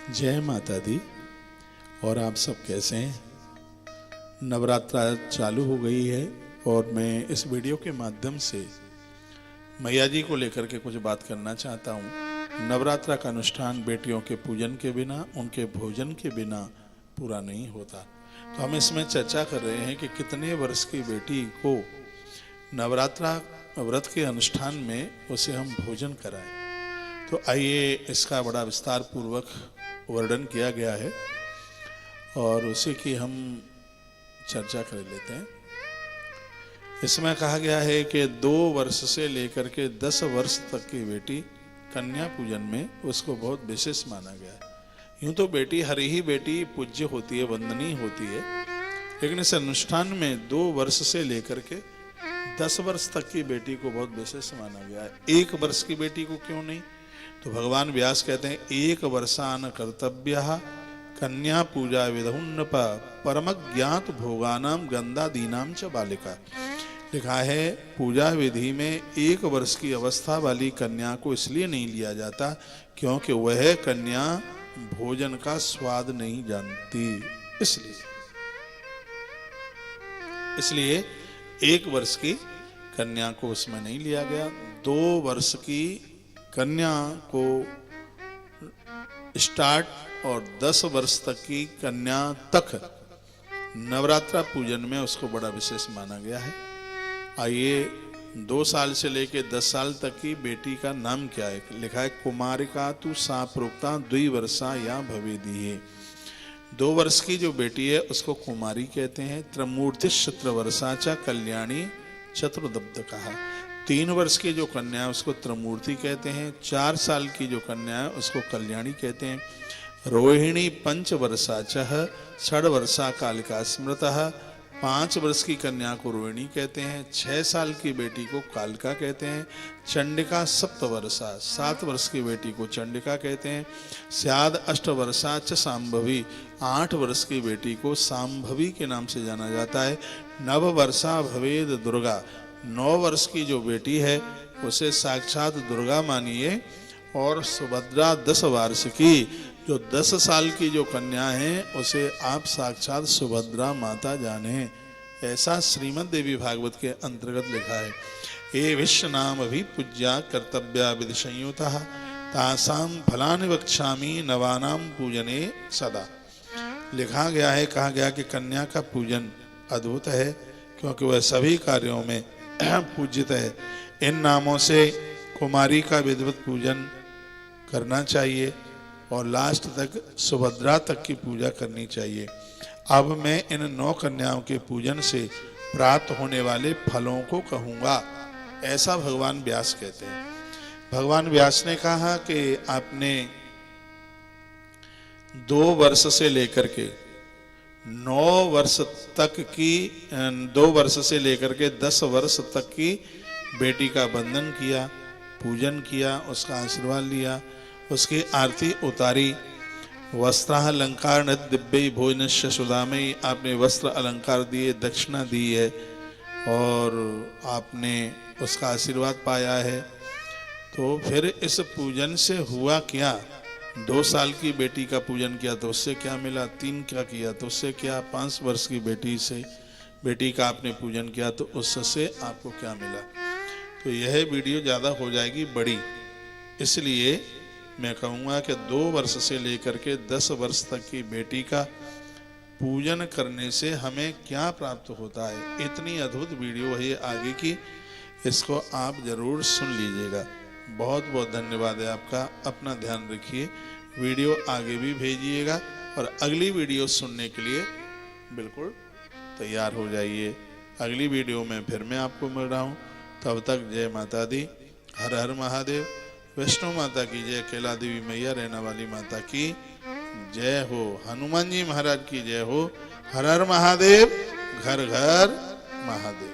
जय माता दी। और आप सब कैसे हैं? नवरात्रा चालू हो गई है और मैं इस वीडियो के माध्यम से मैया जी को लेकर के कुछ बात करना चाहता हूँ। नवरात्रा का अनुष्ठान बेटियों के पूजन के बिना, उनके भोजन के बिना पूरा नहीं होता। तो हम इसमें चर्चा कर रहे हैं कि कितने वर्ष की बेटी को नवरात्रा व्रत के अनुष्ठान में उसे हम भोजन कराएं। तो आइए इसका बड़ा विस्तार पूर्वक वर्णन किया गया है और उसी की हम चर्चा कर लेते हैं। इसमें कहा गया है कि 2 वर्ष से लेकर के 10 वर्ष तक की बेटी कन्या पूजन में उसको बहुत विशेष माना गया है। यूं तो बेटी हर ही बेटी पूज्य होती है, वंदनीय होती है, लेकिन इस अनुष्ठान में 2 वर्ष से लेकर के 10 वर्ष तक की बेटी को बहुत विशेष माना गया है। 1 वर्ष की बेटी को क्यों नहीं? तो भगवान व्यास कहते हैं 1 वर्षान कर्तव्यः कन्या पूजा विधुन्नप परम ज्ञात भोगानाम गंधादीनाम च बालिका। लिखा है पूजा विधि में 1 वर्ष की अवस्था वाली कन्या को इसलिए नहीं लिया जाता क्योंकि वह कन्या भोजन का स्वाद नहीं जानती। इसलिए 1 वर्ष की कन्या को उसमें नहीं लिया गया। 2 वर्ष की कन्या को स्टार्ट और 10 वर्ष तक की कन्या तक नवरात्रा पूजन में उसको बड़ा विशेष माना गया है। आइए 2 साल से लेकर 10 साल तक की बेटी का नाम क्या है? लिखा है कुमारिका तु सा प्रोक्ता 2 वर्षा या भवेदीये। 2 वर्ष की जो बेटी है उसको कुमारी कहते हैं। त्रमूर्ति शत्रवर्षा च कल्याणी चतुर्दब्ध कहा। 3 वर्ष की जो कन्या है उसको त्रमूर्ति कहते हैं। 4 साल की जो कन्या है उसको कल्याणी कहते हैं। रोहिणी 5 वर्षा चह 6 वर्षा कालिका स्मृतः। 5 वर्ष की कन्या को रोहिणी कहते हैं। 6 साल की बेटी को कालिका कहते हैं। चंडिका 7 वर्षा 7 वर्ष की बेटी को चंडिका कहते हैं। स्याद 8 वर्षा च सांभवी 8 वर्ष की बेटी को सांभवी के नाम से जाना जाता है। 9 वर्षा भवेद दुर्गा 9 वर्ष की जो बेटी है उसे साक्षात दुर्गा मानिए। और सुभद्रा 10 वर्ष की जो 10 साल की जो कन्या है उसे आप साक्षात सुभद्रा माता जाने। ऐसा श्रीमद् देवी भागवत के अंतर्गत लिखा है। ये विश्व नाम भी पूज्या कर्तव्या विधि संयुतः तासाम फलानि वक्ष्यामि नवानाम पूजने सदा। लिखा गया है, कहा गया कि कन्या का पूजन अद्भुत है क्योंकि वह सभी कार्यों में पूजित है। इन नामों से कुमारी का विधिवत पूजन करना चाहिए और लास्ट तक सुभद्रा तक की पूजा करनी चाहिए। अब मैं इन 9 कन्याओं के पूजन से प्राप्त होने वाले फलों को कहूँगा, ऐसा भगवान व्यास कहते हैं। भगवान व्यास ने कहा कि आपने 2 वर्ष से लेकर के 9 वर्ष तक की 2 वर्ष से लेकर के 10 वर्ष तक की बेटी का बंधन किया, पूजन किया, उसका आशीर्वाद लिया, उसकी आरती उतारी। वस्त्रालंकार दिव्य भोजन सुदामयी, आपने वस्त्र अलंकार दिए, दक्षिणा दी है और आपने उसका आशीर्वाद पाया है। तो फिर इस पूजन से हुआ क्या? 2 साल की बेटी का पूजन किया तो उससे क्या मिला? 3 का किया तो उससे क्या? 5 वर्ष की बेटी का आपने पूजन किया तो उससे आपको क्या मिला? तो यह वीडियो ज़्यादा हो जाएगी बड़ी, इसलिए मैं कहूँगा कि 2 वर्ष से लेकर के 10 वर्ष तक की बेटी का पूजन करने से हमें क्या प्राप्त होता है। इतनी अद्भुत वीडियो है आगे की, इसको आप जरूर सुन लीजिएगा। बहुत बहुत धन्यवाद है आपका। अपना ध्यान रखिए, वीडियो आगे भी भेजिएगा और अगली वीडियो सुनने के लिए बिल्कुल तैयार हो जाइए। अगली वीडियो में फिर मैं आपको मिल रहा हूँ। तब तक जय माता दी, हर हर महादेव। वैष्णो माता की जय, कैला देवी मैया रहना वाली माता की जय हो, हनुमान जी महाराज की जय हो। हर हर महादेव, घर घर महादेव।